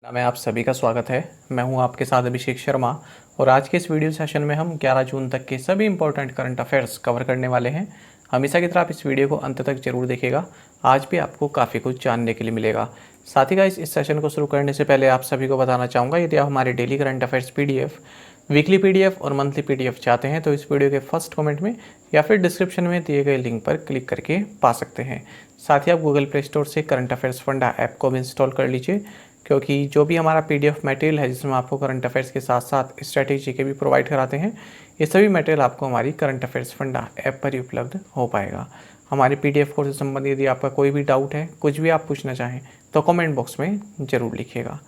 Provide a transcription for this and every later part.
में आप सभी का स्वागत है। मैं हूं आपके साथ अभिषेक शर्मा और आज के इस वीडियो सेशन में हम 11 जून तक के सभी इंपॉर्टेंट करंट अफेयर्स कवर करने वाले हैं। हमेशा की तरह आप इस वीडियो को अंत तक जरूर देखिएगा। आज भी आपको काफ़ी कुछ जानने के लिए मिलेगा। साथ ही गाइस, इस सेशन को शुरू करने से पहले आप सभी को बताना चाहूँगा, यदि आप हमारे daily current affairs PDF, weekly PDF और मंथली PDF चाहते हैं तो इस वीडियो के फर्स्ट कमेंट में या फिर डिस्क्रिप्शन में दिए गए लिंक पर क्लिक करके पा सकते हैं। साथ ही आप गूगल प्ले स्टोर से करंट अफेयर्स फंडा ऐप को भी इंस्टॉल कर लीजिए, क्योंकि जो भी हमारा PDF मटेरियल है जिसमें आपको करंट अफेयर्स के साथ साथ स्ट्रैटेजी के भी प्रोवाइड कराते हैं, ये सभी मटेरियल आपको हमारी करंट अफेयर्स फंडा ऐप पर ही उपलब्ध हो पाएगा। हमारे PDF कोर्स से संबंधित यदि आपका कोई भी डाउट है, कुछ भी आप पूछना चाहें तो कमेंट बॉक्स में ज़रूर लिखिएगा।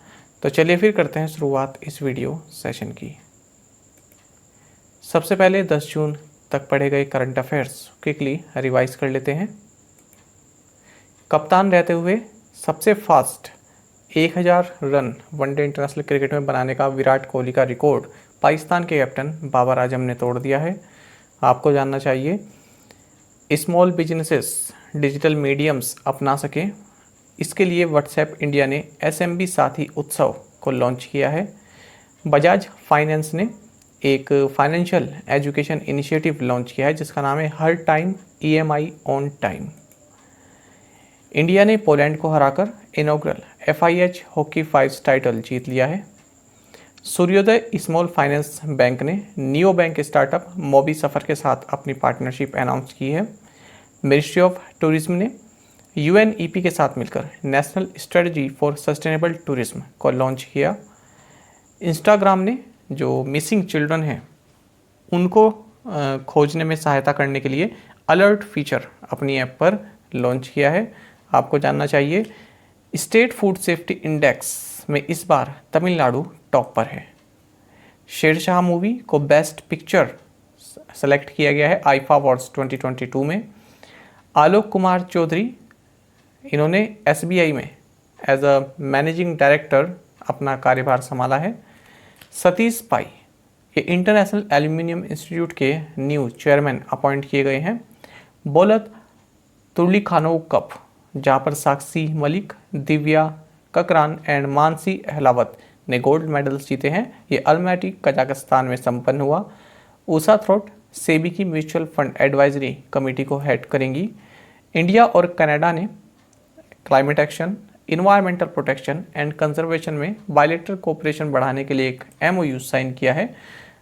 तो चलिए फिर करते हैं शुरुआत इस वीडियो सेशन की। सबसे पहले 10 जून तक पढ़े गए करंट अफेयर्स क्विकली रिवाइज कर लेते हैं। कप्तान रहते हुए सबसे fast 1000 run one day international cricket में बनाने का विराट कोहली का रिकॉर्ड पाकिस्तान के कैप्टन बाबर आजम ने तोड़ दिया है। आपको जानना चाहिए, स्मॉल बिजनेसेस डिजिटल मीडियम्स अपना सकें, इसके लिए व्हाट्सएप इंडिया ने SMB साथी उत्सव को लॉन्च किया है। बजाज फाइनेंस ने एक फाइनेंशियल एजुकेशन इनिशिएटिव लॉन्च किया है जिसका नाम है हर time EMI on time. India ने पोलैंड को हराकर इनॉग्रल FIH हॉकी 5 टाइटल जीत लिया है। सूर्योदय स्मॉल फाइनेंस बैंक ने neo bank startup Mobisafar के साथ अपनी पार्टनरशिप अनाउंस की है। मिनिस्ट्री ऑफ टूरिज्म ने UNEP के साथ मिलकर national strategy for sustainable tourism को लॉन्च किया। इंस्टाग्राम ने जो मिसिंग चिल्ड्रन हैं उनको खोजने में सहायता करने के लिए अलर्ट फीचर अपनी ऐप पर लॉन्च किया है। आपको जानना चाहिए, स्टेट फूड सेफ्टी इंडेक्स में इस बार तमिलनाडु टॉप पर है। शेरशाह मूवी को बेस्ट पिक्चर सेलेक्ट किया गया है आईफा अवार्ड्स 2022 में। आलोक कुमार चौधरी, इन्होंने SBI में एज अ मैनेजिंग डायरेक्टर अपना कार्यभार संभाला है। सतीश पाई, ये इंटरनेशनल एल्यूमिनियम इंस्टीट्यूट के न्यू चेयरमैन अपॉइंट किए गए हैं। बोलत तुर्लीखानोव कप, जहाँ पर साक्षी मलिक, दिव्या ककरान एंड मानसी अहलावत ने गोल्ड मेडल्स जीते हैं। ये अल्मेटी कजाकिस्तान में संपन्न हुआ। उषा थ्रोट सेबी की म्यूचुअल फंड एडवाइजरी कमेटी को हेड करेंगी। इंडिया और कनाडा ने climate action, environmental protection and conservation में बायलैटरल कोऑपरेशन बढ़ाने के लिए एक MOU साइन किया है।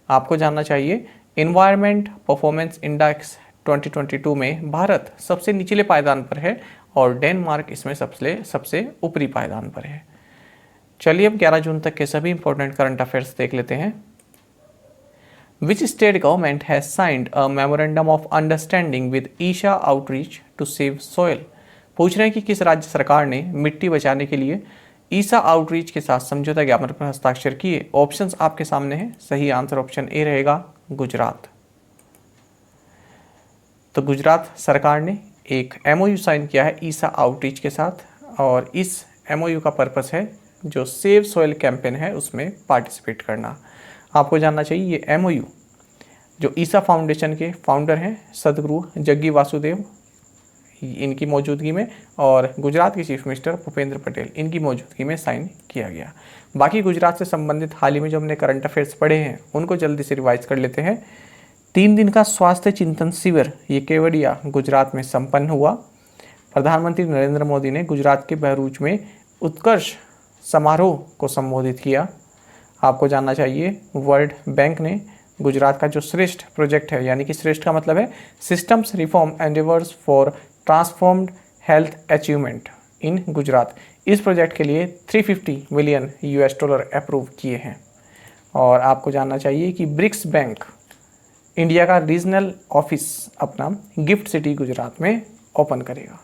आपको जानना चाहिए, इन्वायरमेंट परफॉर्मेंस इंडेक्स 2022 में भारत सबसे निचले पायदान पर है और डेनमार्क इसमें सबसे ऊपरी पायदान पर है। चलिए अब 11 जून तक के सभी इंपॉर्टेंट करंट अफेयर्स देख लेते हैं। Which state government has signed a memorandum of understanding with Isha outreach to save soil. पूछ रहे हैं कि किस राज्य सरकार ने मिट्टी बचाने के लिए ईसा आउटरीच के साथ समझौता ज्ञापन पर हस्ताक्षर किए। ऑप्शंस आपके सामने हैं। सही आंसर ऑप्शन ए रहेगा, गुजरात। तो गुजरात सरकार ने एक MOU साइन किया है ईसा आउटरीच के साथ और इस MOU का पर्पस है जो सेव सॉइल कैंपेन है उसमें पार्टिसिपेट करना। आपको जानना चाहिए, ये MOU जो ईसा फाउंडेशन के फाउंडर हैं सदगुरु जग्गी वासुदेव, इनकी मौजूदगी में, और गुजरात के चीफ मिनिस्टर भूपेंद्र पटेल, इनकी मौजूदगी में साइन किया गया। बाकी गुजरात से संबंधित हाल ही में जो हमने करंट अफेयर्स पढ़े हैं उनको जल्दी से रिवाइज कर लेते हैं। 3 दिन का स्वास्थ्य चिंतन शिविर ये केवड़िया गुजरात में संपन्न हुआ। प्रधानमंत्री नरेंद्र मोदी ने गुजरात के बहरूच में उत्कर्ष समारोह को संबोधित किया। आपको जानना चाहिए, वर्ल्ड बैंक ने गुजरात का जो श्रेष्ठ प्रोजेक्ट है, यानी कि श्रेष्ठ का मतलब है systems reform endeavours for transformed health achievement in Gujarat, इस प्रोजेक्ट के लिए $350 मिलियन अप्रूव किए हैं। और आपको जानना चाहिए कि ब्रिक्स बैंक इंडिया का रीजनल ऑफिस अपना गिफ्ट सिटी गुजरात में ओपन करेगा।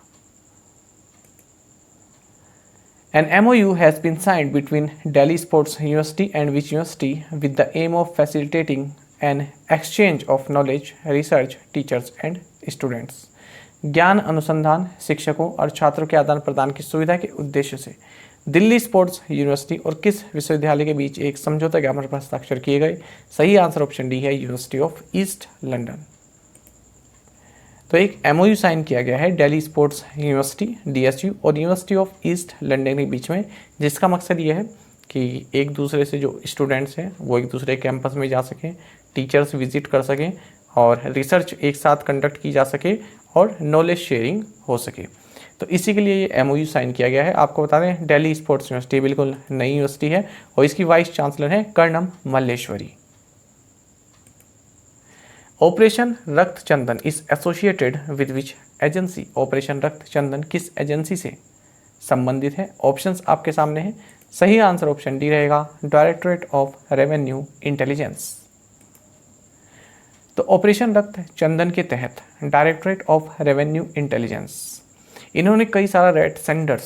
An MOU has been signed between Delhi Sports University and which university with the aim of facilitating an exchange of knowledge, research, teachers and students. ज्ञान अनुसंधान, शिक्षकों और छात्रों के आदान प्रदान की सुविधा के उद्देश्य से दिल्ली स्पोर्ट्स यूनिवर्सिटी और किस विश्वविद्यालय के बीच एक समझौता ज्ञापन पर हस्ताक्षर किए गए। सही आंसर ऑप्शन डी है, यूनिवर्सिटी ऑफ ईस्ट लंदन। तो एक MOU साइन किया गया है दिल्ली स्पोर्ट्स यूनिवर्सिटी DSU और यूनिवर्सिटी ऑफ ईस्ट लंदन के बीच में, जिसका मकसद ये है कि एक दूसरे से जो स्टूडेंट्स हैं वो एक दूसरे कैंपस में जा सकें, टीचर्स विजिट कर सकें और रिसर्च एक साथ कंडक्ट की जा सके और नॉलेज शेयरिंग हो सके। तो इसी के लिए ये एमओयू साइन किया गया है। आपको बता दें दिल्ली स्पोर्ट्स यूनिवर्सिटी बिल्कुल नई यूनिवर्सिटी है और इसकी वाइस चांसलर है Karnam Malleswari. Operation Rakt Chandan is associated with which agency? Operation Rakt Chandan किस एजेंसी से संबंधित है? ऑप्शंस आपके सामने हैं। सही आंसर ऑप्शन डी रहेगा, डायरेक्टरेट ऑफ रेवेन्यू इंटेलिजेंस। तो ऑपरेशन रक्त चंदन के तहत डायरेक्टरेट ऑफ रेवेन्यू इंटेलिजेंस इन्होंने कई सारा रेड सेंडर्स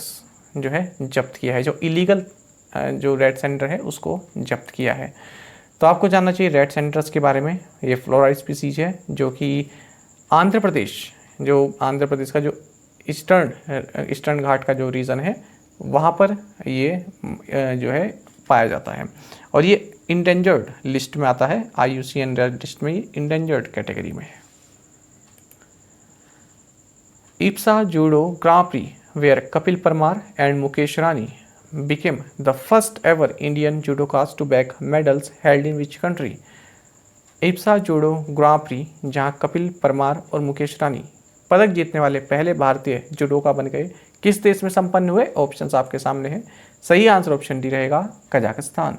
जो है जब्त किया है, जो इलीगल जो रेड सेंडर है उसको जब्त किया है। तो आपको जानना चाहिए रेड सेंडर्स के बारे में। ये फ्लोरा स्पीसीज है जो कि आंध्र प्रदेश का जो ईस्टर्न घाट का जो रीजन है वहाँ पर ये जो है पाया जाता है और ये इंडेंजर्ड लिस्ट में आता है। IUCN रेड लिस्ट में ये इंडेंजर्ड कैटेगरी में है। IBSA judo grand prix where Kapil Parmar and Mukesh Rani became the first ever Indian judocas to bag medals held in which country? IBSA judo grand prix जहां कपिल परमार और मुकेश रानी पदक जीतने वाले पहले भारतीय जुडोका बन गए, किस देश में संपन्न हुए? ऑप्शंस आपके सामने हैं। सही आंसर ऑप्शन डी रहेगा, कजाकिस्तान।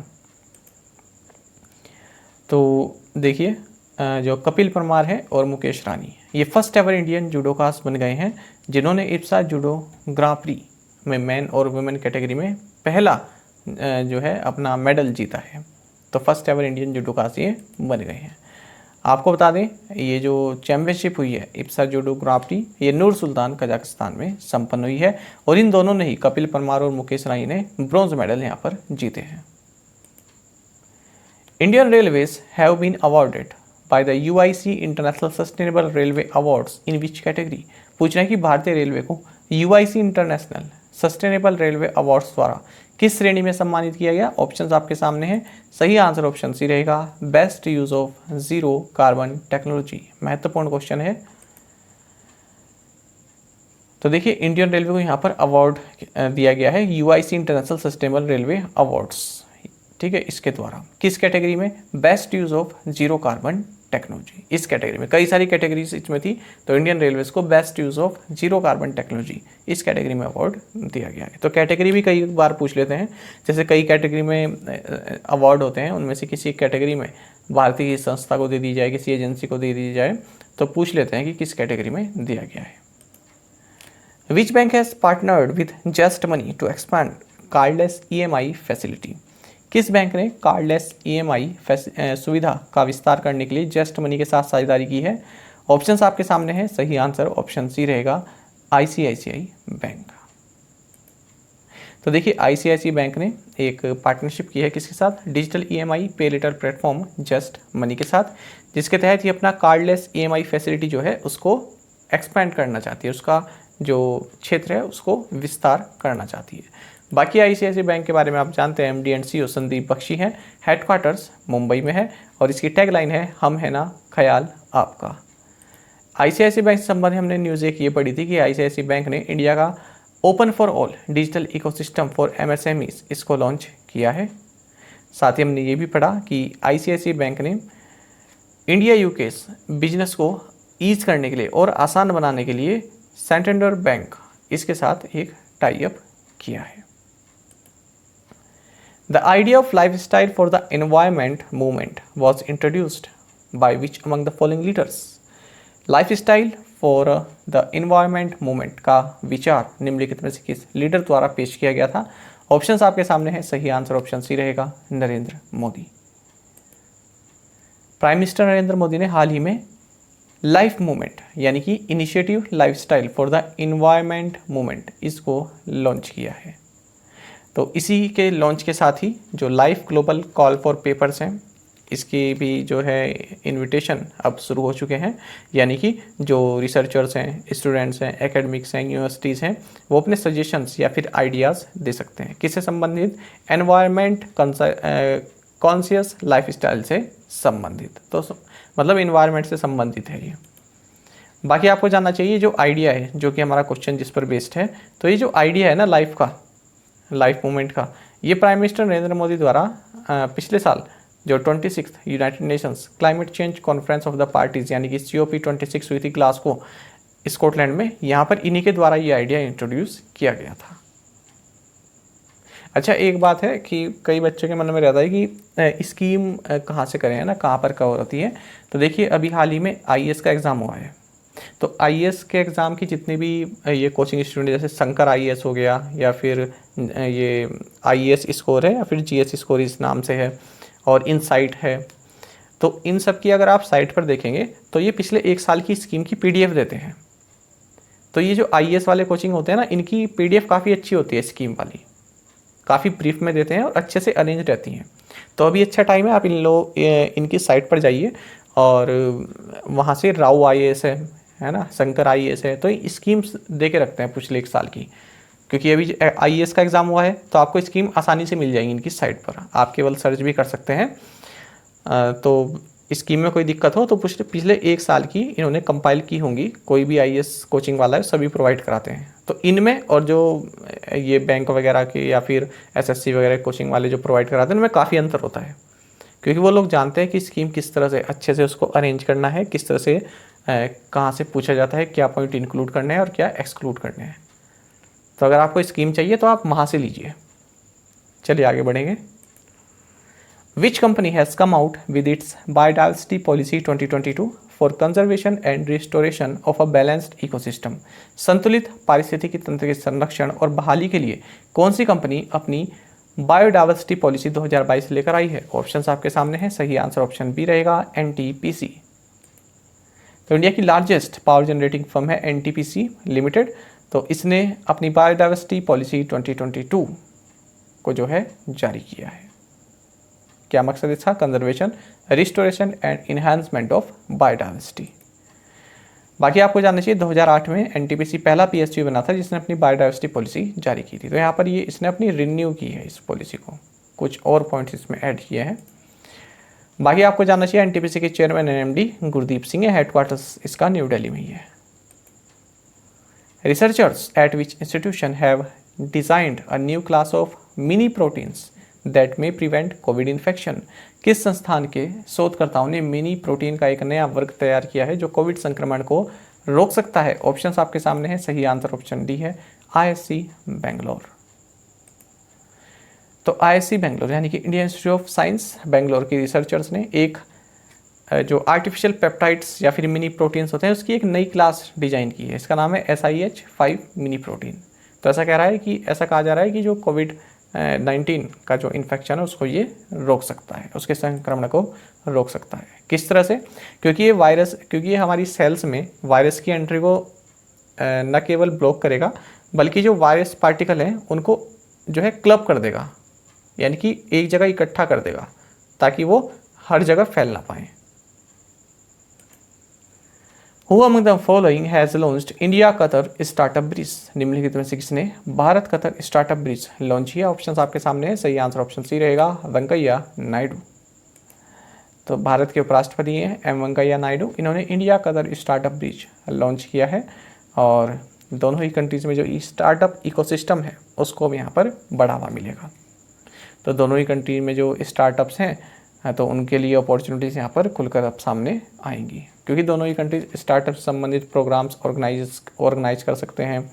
तो देखिए जो कपिल परमार है और मुकेश रानी ये फर्स्ट एवर इंडियन जूडोकास बन गए हैं जिन्होंने इप्सा जूडो ग्रां प्री में मैन और वुमेन कैटेगरी में पहला जो है अपना मेडल जीता है। तो फर्स्ट एवर इंडियन जूडोकास ये बन गए हैं। आपको बता दें ये जो चैम्पियनशिप हुई है इप्सा जूडो ग्रां प्री ये नूर सुल्तान कजाकिस्तान में संपन्न हुई है और इन दोनों ने ही कपिल परमार और मुकेश रानी ने ब्रॉन्ज मेडल यहाँ पर जीते हैं। Indian railways have been awarded by the UIC international sustainable railway awards in which category? पूछना है कि भारतीय रेलवे को UIC international sustainable railway awards द्वारा किस श्रेणी में सम्मानित किया गया? ऑप्शंस आपके सामने हैं। सही आंसर ऑप्शन सी रहेगा, best use of zero carbon technology. महत्वपूर्ण क्वेश्चन है। तो देखिए इंडियन रेलवे को यहाँ पर अवार्ड दिया गया है UIC international sustainable railway awards, ठीक है, इसके द्वारा किस कैटेगरी में? Best use of zero carbon technology. इस कैटेगरी में कई सारी कैटेगरीज इसमें थी तो इंडियन रेलवेज को best use of zero carbon technology इस कैटेगरी में अवार्ड दिया गया है। तो कैटेगरी भी कई बार पूछ लेते हैं, जैसे कई कैटेगरी में अवार्ड होते हैं उनमें से किसी कैटेगरी में भारतीय संस्था को दे दी जाए, किसी एजेंसी को दे दी जाए, तो पूछ लेते हैं कि किस कैटेगरी में दिया गया है। Which bank has partnered with just money to expand cardless EMI facility? किस बैंक ने कार्डलेस EMI सुविधा का विस्तार करने के लिए जस्ट मनी के साथ साझेदारी की है? ऑप्शंस आपके सामने हैं। सही आंसर ऑप्शन सी रहेगा, ICICI बैंक। तो देखिए ICICI बैंक ने एक पार्टनरशिप की है किसके साथ? डिजिटल EMI पे लेटर प्लेटफॉर्म जस्ट मनी के साथ, जिसके तहत ये अपना कार्डलेस EMI फैसिलिटी जो है उसको एक्सपेंड करना चाहती है, उसका जो क्षेत्र है उसको विस्तार करना चाहती है। बाकी ICICI बैंक के बारे में आप जानते हैं, MD and CEO Sandeep Bakhshi हैं, हेडक्वार्टर्स मुंबई में है और इसकी टैगलाइन है हम है ना ख्याल आपका। ICICI बैंक से संबंधित हमने न्यूज़ एक ये पढ़ी थी कि ICICI बैंक ने इंडिया का open for all digital ecosystem for MSMEs इसको लॉन्च किया है। साथ ही हमने ये भी पढ़ा कि ICICI बैंक ने इंडिया UK बिजनेस को ईज करने के लिए और आसान बनाने के लिए सैंटेंडर बैंक इसके साथ एक टाई अप किया है। The idea of lifestyle for the environment movement was introduced by which among the following leaders? Lifestyle for the environment movement का विचार निम्नलिखित में से किस लीडर द्वारा पेश किया गया था? ऑप्शंस आपके सामने हैं। सही आंसर ऑप्शन सी रहेगा, नरेंद्र मोदी। प्राइम मिनिस्टर नरेंद्र मोदी ने हाल ही में लाइफ मूवमेंट यानी कि initiative lifestyle for the environment movement इसको लॉन्च किया है। तो इसी के लॉन्च के साथ ही जो life global call for papers हैं इसकी भी जो है इनविटेशन अब शुरू हो चुके हैं, यानी कि जो रिसर्चर्स हैं, स्टूडेंट्स हैं, एकेडमिक्स हैं, यूनिवर्सिटीज़ हैं, वो अपने सजेशंस या फिर आइडियाज़ दे सकते हैं। किससे संबंधित? एनवायरनमेंट कॉन्शियस लाइफस्टाइल से संबंधित, तो मतलब इन्वायरमेंट से संबंधित है ये। बाकी आपको जानना चाहिए जो आइडिया है, जो कि हमारा क्वेश्चन जिस पर बेस्ड है, तो ये जो आइडिया है ना लाइफ मूवमेंट का, ये प्राइम मिनिस्टर नरेंद्र मोदी द्वारा पिछले साल जो 26 United Nations climate change conference of the parties यानी कि COP26 हुई थी ग्लासगो स्कॉटलैंड में, यहाँ पर इन्हीं के द्वारा ये आइडिया इंट्रोड्यूस किया गया था। अच्छा, एक बात है कि कई बच्चों के मन में रहता है कि स्कीम कहाँ से करें, है ना, कहाँ पर कवर होती है। तो देखिए अभी हाल ही में IAS का एग्ज़ाम हुआ है, तो IAS के एग्ज़ाम की जितनी भी ये कोचिंग स्टूडेंट, जैसे शंकर IAS हो गया, या फिर ये IAS स्कोर है, या फिर GS स्कोर इस नाम से है, और इनसाइट है, तो इन सब की अगर आप साइट पर देखेंगे तो ये पिछले 1 साल की स्कीम की PDF देते हैं। तो ये जो IAS वाले कोचिंग होते हैं ना, इनकी PDF काफ़ी अच्छी होती है, स्कीम वाली काफ़ी ब्रीफ में देते हैं और अच्छे से अरेंज रहती हैं। तो अभी अच्छा टाइम है, आप इनकी साइट पर जाइए और वहाँ से राव IAS है ना, शंकर IAS है, तो ये स्कीम्स दे के रखते हैं पिछले 1 साल की। क्योंकि अभी IAS का एग्ज़ाम हुआ है तो आपको स्कीम आसानी से मिल जाएगी इनकी साइट पर, आप केवल सर्च भी कर सकते हैं। तो स्कीम में कोई दिक्कत हो तो पिछले 1 साल की इन्होंने कंपाइल की होंगी, कोई भी IAS कोचिंग वाला है सभी प्रोवाइड कराते हैं। तो इनमें और जो ये बैंक वगैरह के या फिर SSC वगैरह कोचिंग वाले जो प्रोवाइड कराते हैं उनमें काफ़ी अंतर होता है, क्योंकि वो लोग जानते हैं कि स्कीम किस तरह से अच्छे से उसको अरेंज करना है, किस तरह से कहाँ से पूछा जाता है, क्या पॉइंट इंक्लूड करने हैं और क्या एक्सक्लूड करने हैं। तो अगर आपको स्कीम चाहिए तो आप वहाँ से लीजिए। चलिए आगे बढ़ेंगे। Which company has come out with its biodiversity policy 2022 for conservation and restoration of a balanced ecosystem? संतुलित पारिस्थितिकी तंत्र के संरक्षण और बहाली के लिए कौन सी कंपनी अपनी बायोडाइवर्सिटी पॉलिसी 2022 लेकर आई है? ऑप्शंस आपके सामने हैं, सही आंसर ऑप्शन बी रहेगा, NTPC। तो इंडिया की लार्जेस्ट पावर जनरेटिंग फर्म है NTPC लिमिटेड। तो इसने अपनी बायोडाइवर्सिटी पॉलिसी 2022 को जो है जारी किया है। क्या मकसद इसका? Conservation, restoration and enhancement of biodiversity. बाकी आपको जानना चाहिए 2008 में NTPC पहला PSU बना था जिसने अपनी बायोडाइवर्सिटी पॉलिसी जारी की थी। तो यहाँ पर ये इसने अपनी रिन्यू की है इस पॉलिसी को, कुछ और पॉइंट्स इसमें ऐड किए हैं। बाकी आपको जानना चाहिए NTPC के चेयरमैन MD गुरदीप सिंह है, हेडक्वार्टर्स इसका न्यू दिल्ली में ही है। Researchers eight which institution have designed a new class of mini proteins that में प्रिवेंट कोविड इन्फेक्शन? किस संस्थान के शोधकर्ताओं ने मिनी प्रोटीन का एक नया वर्ग तैयार किया है जो कोविड संक्रमण को रोक सकता है? ऑप्शंस आपके सामने हैं, सही आंसर ऑप्शन डी है, ISC बेंगलोर। तो ISC बेंगलोर यानी कि Indian institute of science Bangalore के रिसर्चर्स ने एक जो आर्टिफिशियल पेप्टाइड्स या फिर मिनी प्रोटीन्स होते हैं उसकी एक नई क्लास डिजाइन की है। इसका नाम है SIH5 मिनी प्रोटीन। तो ऐसा कह रहा है कि ऐसा कहा जा रहा है कि जो COVID-19 का जो इन्फेक्शन है उसको ये रोक सकता है, उसके संक्रमण को रोक सकता है। किस तरह से? क्योंकि ये हमारी सेल्स में वायरस की एंट्री को न केवल ब्लॉक करेगा बल्कि जो वायरस पार्टिकल हैं उनको जो है क्लब कर देगा, यानी कि एक जगह इकट्ठा कर देगा ताकि वो हर जगह फैल ना पाए। Who among the following has launched India Qatar startup bridge? निम्नलिखित में से किसने Bharat Qatar startup bridge launch किया? ऑप्शंस आपके सामने है, सही आंसर ऑप्शन सी रहेगा, वेंकैया नायडू। तो भारत के उपराष्ट्रपति हैं वेंकैया नायडू, इन्होंने India Qatar startup bridge launch किया है और दोनों ही कंट्रीज में जो स्टार्टअप इकोसिस्टम है उसको यहाँ पर बढ़ावा मिलेगा। तो दोनों ही कंट्री में जो स्टार्टअप्स हैं तो उनके लिए अपॉर्चुनिटीज़ यहाँ पर खुलकर अब सामने आएंगी, क्योंकि दोनों ही कंट्री स्टार्टअप से संबंधित प्रोग्राम्स ऑर्गेनाइज कर सकते हैं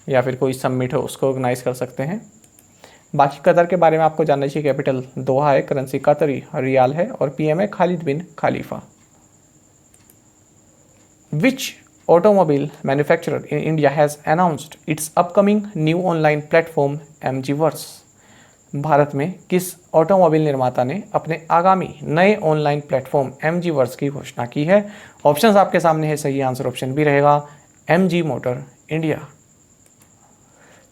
या फिर कोई समिट हो उसको ऑर्गेनाइज कर सकते हैं। बाकी कतर के बारे में आपको जानना चाहिए, कैपिटल दोहा है, करेंसी कतरी रियाल है और PM है Khalid bin Khalifa. Which automobile manufacturer in India has announced its upcoming new online platform MGverse? Bharat में किस ऑटोमोबाइल निर्माता ने अपने आगामी नए ऑनलाइन प्लेटफॉर्म MGverse की घोषणा की है? ऑप्शंस आपके सामने है, सही आंसर ऑप्शन बी रहेगा, MG मोटर इंडिया।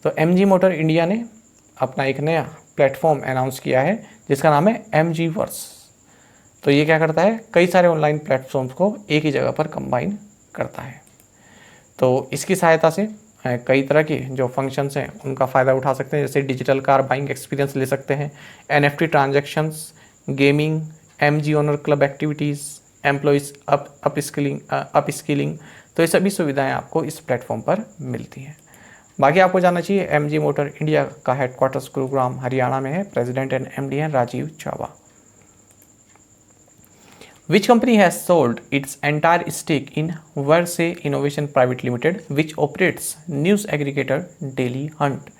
तो MG मोटर इंडिया ने अपना एक नया प्लेटफॉर्म अनाउंस किया है जिसका नाम है MGverse। तो ये क्या करता है, कई सारे ऑनलाइन प्लेटफॉर्म्स को एक ही जगह पर कंबाइन करता है। तो इसकी सहायता से कई तरह के जो फंक्शंस हैं उनका फ़ायदा उठा सकते हैं, जैसे डिजिटल कार बाइंग एक्सपीरियंस ले सकते हैं, NFT transactions, gaming, MG owner club activities, employees upskilling. तो ये सभी सुविधाएं आपको इस प्लेटफॉर्म पर मिलती हैं। बाकी आपको जानना चाहिए एमजी मोटर इंडिया का हेडक्वार्टर्स गुरुग्राम हरियाणा में है। प्रेसिडेंट एंड एमडी हैं राजीव चावा। Which company has sold its entire stake in Verse Innovation Private Limited, which operates news aggregator Daily Hunt?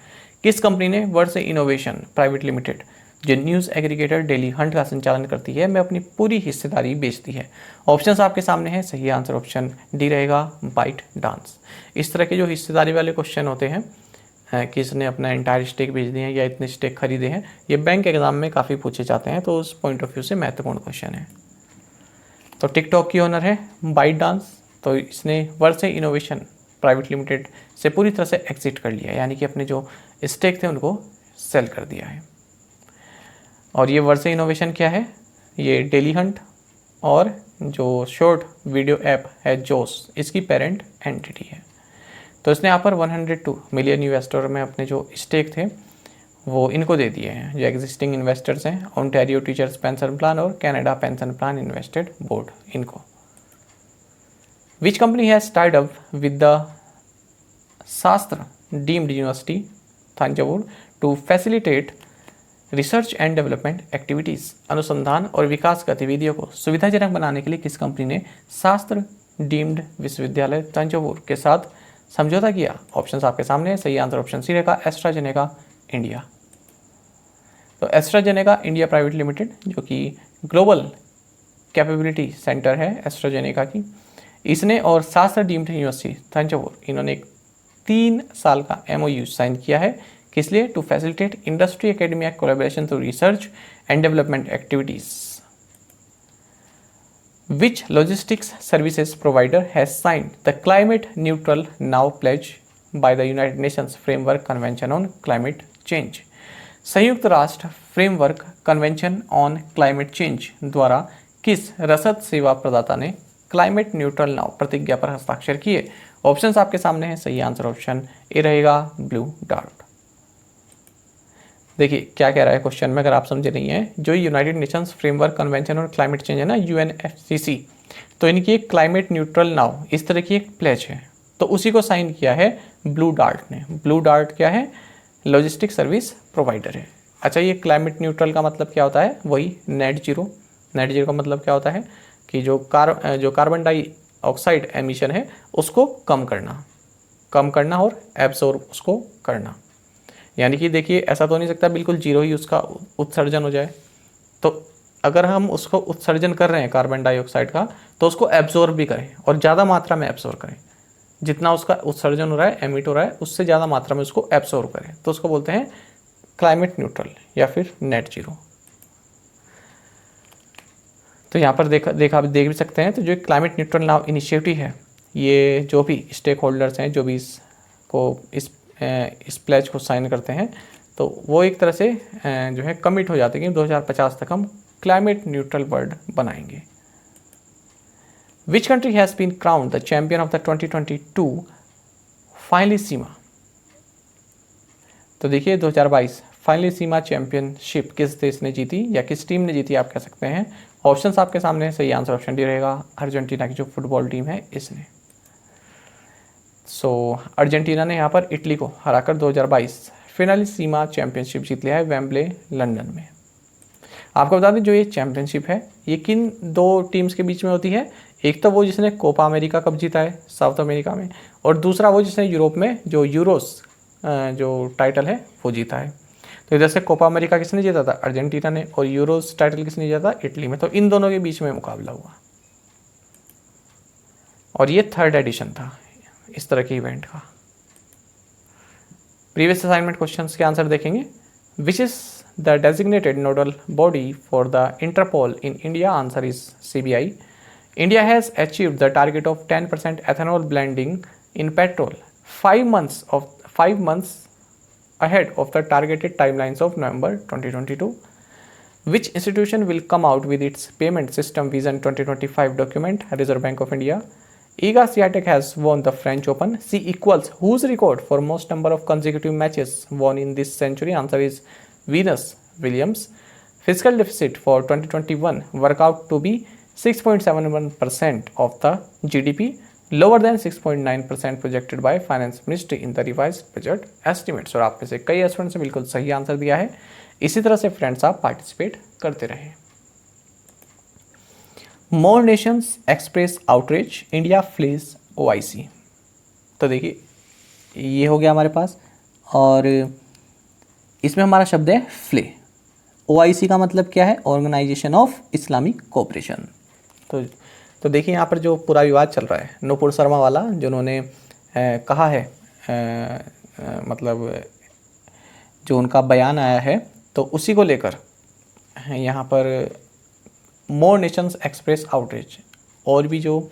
किस कंपनी ने वर्स इनोवेशन प्राइवेट लिमिटेड जो न्यूज़ एग्रीगेटर डेली हंट का संचालन करती है में अपनी पूरी हिस्सेदारी बेच दी है? ऑप्शंस आपके सामने हैं, सही आंसर ऑप्शन डी रहेगा, बाइट डांस। इस तरह के जो हिस्सेदारी वाले क्वेश्चन होते हैं किसने अपना एंटायर स्टेक बेच दिए हैं या इतने स्टेक खरीदे हैं, ये बैंक एग्जाम में काफ़ी पूछे जाते हैं, तो उस पॉइंट ऑफ व्यू से महत्वपूर्ण क्वेश्चन है। तो टिकटॉक की ओनर है बाइट डांस, तो इसने वर्स इनोवेशन प्राइवेट लिमिटेड से पूरी तरह से एग्जिट कर लिया, यानी कि अपने जो स्टेक थे उनको सेल कर दिया है। और ये वर्स इनोवेशन क्या है? ये डेली हंट और जो शॉर्ट वीडियो ऐप है जोस, इसकी पेरेंट एंटिटी है। तो इसने यहाँ पर 102 मिलियन US$ में अपने जो स्टेक थे वो इनको दे दिए हैं, जो एग्जिस्टिंग इन्वेस्टर्स हैं, ओंटारियो टीचर्स पेंशन प्लान और Canada pension plan invested board, इनको। Which company has tied up with the Shastra deemed university Thanjavur to facilitate research and development activities? अनुसंधान और विकास गतिविधियों को सुविधाजनक बनाने के लिए किस कंपनी ने शास्त्र डीम्ड विश्वविद्यालय तंजावुर के साथ समझौता किया? ऑप्शंस आपके सामने है, सही आंसर ऑप्शन सी रहेगा, एस्ट्राजेनेका इंडिया। तो एस्ट्राजेनेका इंडिया प्राइवेट लिमिटेड जो कि ग्लोबल कैपेबिलिटी सेंटर है एस्ट्राजेनेका की, इसने और शास्त्र डीम्ड यूनिवर्सिटी तंजावुर, इन्होंने एक 3 साल का MOU साइन किया है, किस लिए? To facilitate industry academia collaboration through research and development activities. Which logistics services provider has signed the climate neutral now pledge by the United Nations framework convention on climate change? संयुक्त राष्ट्र framework convention on climate change द्वारा किस रसद सेवा प्रदाता ने climate neutral now प्रतिज्ञा पर हस्ताक्षर किए? ऑप्शंस आपके सामने हैं, सही आंसर ऑप्शन ए रहेगा, ब्लू डार्ट। देखिए क्या कह रहा है क्वेश्चन में, अगर आप समझे नहीं हैं, जो United Nations framework convention on climate change है ना, UNFCCC, तो इनकी एक क्लाइमेट न्यूट्रल नाउ इस तरह की एक प्लेज है, तो उसी को साइन किया है ब्लू डार्ट ने। ब्लू डार्ट क्या है? लॉजिस्टिक सर्विस प्रोवाइडर है। अच्छा, ये क्लाइमेट न्यूट्रल का मतलब क्या होता है? वही नेट जीरो। नेट जीरो का मतलब क्या होता है कि जो कार्बन डाइऑक्साइड एमिशन है उसको कम करना और एब्सॉर्ब उसको करना। यानी कि देखिए ऐसा तो नहीं सकता बिल्कुल जीरो ही उसका उत्सर्जन हो जाए, तो अगर हम उसको उत्सर्जन कर रहे हैं कार्बन डाइऑक्साइड का, तो उसको एब्सॉर्ब भी करें और ज़्यादा मात्रा में एब्सॉर्ब करें। जितना उसका उत्सर्जन हो रहा है, एमिट हो रहा है, उससे ज़्यादा मात्रा में उसको एब्सॉर्ब करें, तो उसको बोलते हैं क्लाइमेट न्यूट्रल या फिर नेट जीरो। तो यहाँ पर देख भी सकते हैं, तो जो क्लाइमेट न्यूट्रल नाउ इनिशिएटिव है, ये जो भी स्टेक होल्डर्स हैं, जो भी इस प्लेज को साइन करते हैं, तो वो एक तरह से जो है कमिट हो जाते हैं कि 2050 तक हम क्लाइमेट न्यूट्रल वर्ल्ड बनाएंगे। Which country has been crowned the champion of the 2022 फाइनलिसीमा? तो देखिए 2022 फाइनलिसीमा चैंपियनशिप किस देश ने जीती या किस टीम ने जीती, आप कह सकते हैं। ऑप्शंस आपके सामने है, सही आंसर ऑप्शन डी रहेगा, अर्जेंटीना की जो फुटबॉल टीम है इसने। अर्जेंटीना ने यहाँ पर इटली को हराकर 2022 फाइनलिसीमा चैंपियनशिप जीत लिया है वेम्बले लंदन में। आपको बता दें जो ये चैंपियनशिप है ये किन 2 टीम्स के बीच में होती है? एक तो वो जिसने कोपा अमेरिका कप जीता है साउथ अमेरिका में, और दूसरा वो जिसने यूरोप में जो यूरोस जो टाइटल है वो जीता है। तो इधर से कोपा अमेरिका किसने जीता था? अर्जेंटीना ने, और यूरोस टाइटल किसने जीता था? इटली में। तो इन दोनों के बीच में मुकाबला हुआ, और ये 3rd एडिशन था इस तरह के इवेंट का। प्रीवियस असाइनमेंट क्वेश्चंस के आंसर देखेंगे। Which is the designated nodal body for the Interpol in India? Answer is CBI. India has achieved the target of 10% ethanol blending in petrol 5 months ahead of the targeted timelines of November 2022. Which institution will come out with its payment system vision 2025 document? Reserve Bank of India. Iga Swiatek has won the French Open. C equals whose record for most number of consecutive matches won in this century? Answer is Venus Williams. Fiscal deficit for 2021 work out to be 6.71% of the GDP. Lower than 6.9% projected by finance ministry in the revised budget estimates. और आप में से कई students ने बिल्कुल सही answer दिया है। इसी तरह से फ्रेंड्स आप पार्टिसिपेट करते रहें। More nations express outreach, India flays OIC। तो देखिए ये हो गया हमारे पास, और इसमें हमारा शब्द है फ्ले। OIC का मतलब क्या है? Organisation of Islamic cooperation. तो देखिए यहाँ पर जो पूरा विवाद चल रहा है नुपुर शर्मा वाला, जिन्होंने कहा है मतलब जो उनका बयान आया है, तो उसी को लेकर यहाँ पर मोर नेशंस एक्सप्रेस आउटरीच, और भी जो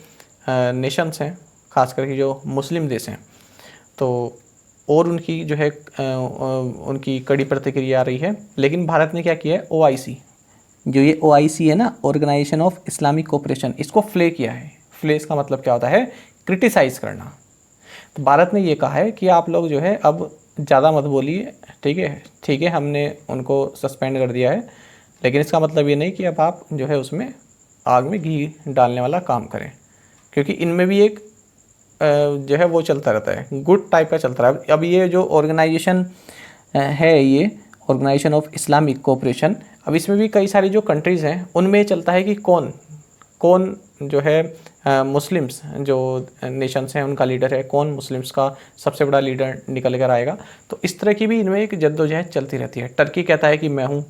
नेशंस हैं खास करके जो मुस्लिम देश हैं, तो और उनकी जो है उनकी कड़ी प्रतिक्रिया आ रही है। लेकिन भारत ने क्या किया है? OIC, जो ये OIC है ना, ऑर्गेनाइजेशन ऑफ इस्लामिक कोऑपरेशन, इसको फ्ले किया है। फ्ले इसका मतलब क्या होता है? क्रिटिसाइज़ करना। तो भारत ने ये कहा है कि आप लोग जो है अब ज़्यादा मत बोलिए, ठीक है, हमने उनको सस्पेंड कर दिया है, लेकिन इसका मतलब ये नहीं कि अब आप जो है उसमें आग में घी डालने वाला काम करें, क्योंकि इनमें भी एक जो है वो चलता रहता है, गुड टाइप का चलता रहा है। अब ये जो ऑर्गेनाइजेशन है, ये ऑर्गेनाइजेशन ऑफ इस्लामिक कोऑपरेशन, अब इसमें भी कई सारी जो कंट्रीज़ हैं उनमें चलता है कि कौन जो है मुस्लिम्स जो नेशंस हैं उनका लीडर है, कौन मुस्लिम्स का सबसे बड़ा लीडर निकल कर आएगा। तो इस तरह की भी इनमें एक जद्दोजहद चलती रहती है। टर्की कहता है कि मैं हूँ,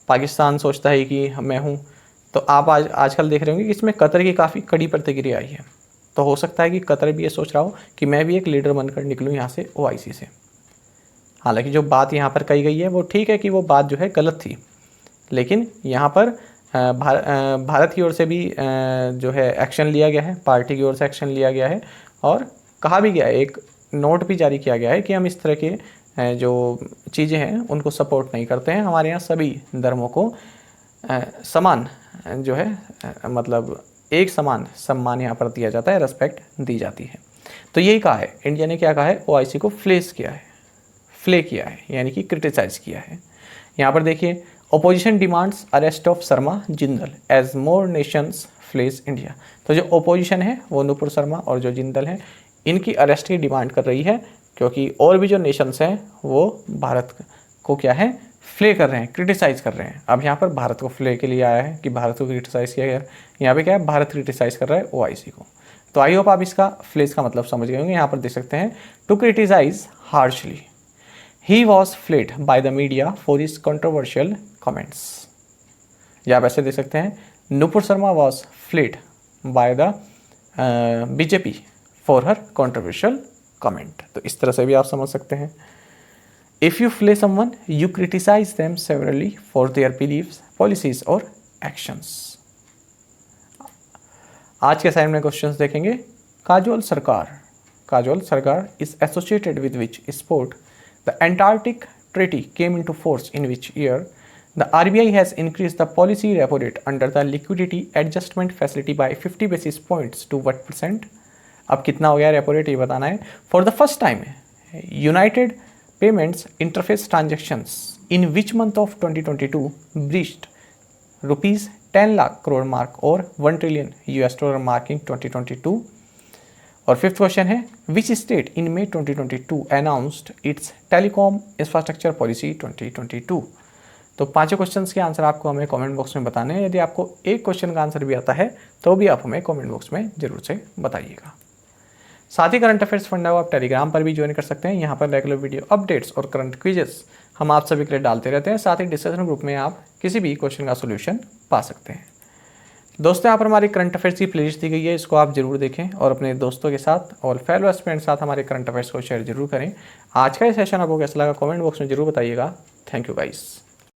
पाकिस्तान सोचता है कि मैं हूँ। तो आप आजकल देख रहे होंगे कि इसमें कतर की काफ़ी कड़ी प्रतिक्रिया आई है। तो हो सकता है कि कतर भी ये सोच रहा हो कि मैं भी एक लीडर बनकर निकलूँ यहाँ से OIC से। हालांकि जो बात यहाँ पर कही गई है वो ठीक है कि वो बात जो है गलत थी, लेकिन यहाँ पर भारत की ओर से भी जो है एक्शन लिया गया है, पार्टी की ओर से एक्शन लिया गया है, और कहा भी गया है, एक नोट भी जारी किया गया है कि हम इस तरह के जो चीज़ें हैं उनको सपोर्ट नहीं करते हैं। हमारे यहाँ सभी धर्मों को समान जो है मतलब एक समान सम्मान यहाँ पर दिया जाता है, रेस्पेक्ट दी जाती है। तो यही कहा है, इंडिया ने क्या कहा है? OIC को फ्ले किया है, यानी कि क्रिटिसाइज़ किया है। यहाँ पर देखिए, opposition demands arrest of Sharma Jindal as more nations flays India. तो जो ओपोजिशन है वो नुपुर शर्मा और जो जिंदल हैं, इनकी अरेस्ट की डिमांड कर रही है, क्योंकि और भी जो नेशंस हैं वो भारत को क्या है? फ्ले कर रहे हैं, क्रिटिसाइज़ कर रहे हैं। अब यहाँ पर भारत को फ्ले के लिए आया है कि भारत को क्रिटिसाइज़ किया गया। यहाँ पे क्या है? भारत क्रिटिसाइज़ कर रहा है OIC को। तो आई होप आप इसका फ्लेज का मतलब समझ गए होंगे। यहाँ पर देख सकते हैं, to criticise harshly, he was flayed by the media for his controversial comments. या आप ऐसे देख सकते हैं, Nupur Sharma was flayed by the BJP for her controversial comment. तो इस तरह से भी आप समझ सकते हैं। If you flay someone, you criticize them severally for their beliefs, policies or actions. आज के असाइनमेंट क्वेश्चंस देखेंगे। काजोल सरकार is associated with which sport? The Antarctic Treaty came into force in which year? The RBI has increased the policy repo rate under the liquidity adjustment facility by 50 basis points to what percent? अब कितना हो गया repo rate, ये बताना है। For the first time, United Payments interface transactions in which month of 2022 breached rupees 10 lakh crore mark or $1 trillion mark in 2022? और fifth question है, which state in May 2022 announced its telecom infrastructure policy 2022? तो पांचों questions के answer आपको हमें comment box में बताने हैं। यदि आपको एक क्वेश्चन का आंसर भी आता है तो भी आप हमें कमेंट बॉक्स में जरूर से बताइएगा। साथ ही करंट अफेयर्स फंडा आप टेलीग्राम पर भी ज्वाइन कर सकते हैं। यहाँ पर रेगुलर वीडियो अपडेट्स और करंट क्विजेस हम आप सभी के लिए डालते रहते हैं। साथ ही डिस्कशन ग्रुप में आप किसी भी क्वेश्चन का सोल्यूशन पा सकते हैं। दोस्तों, यहाँ पर हमारी करंट अफेयर्स की प्लेलिस्ट दी गई है, इसको आप जरूर देखें और अपने दोस्तों के साथ और फेलो एस्पिरेंट के साथ हमारे करंट अफेयर्स को शेयर जरूर करें। आज का ये सेशन आपको कैसा लगा कमेंट बॉक्स में जरूर बताइएगा। Thank you guys.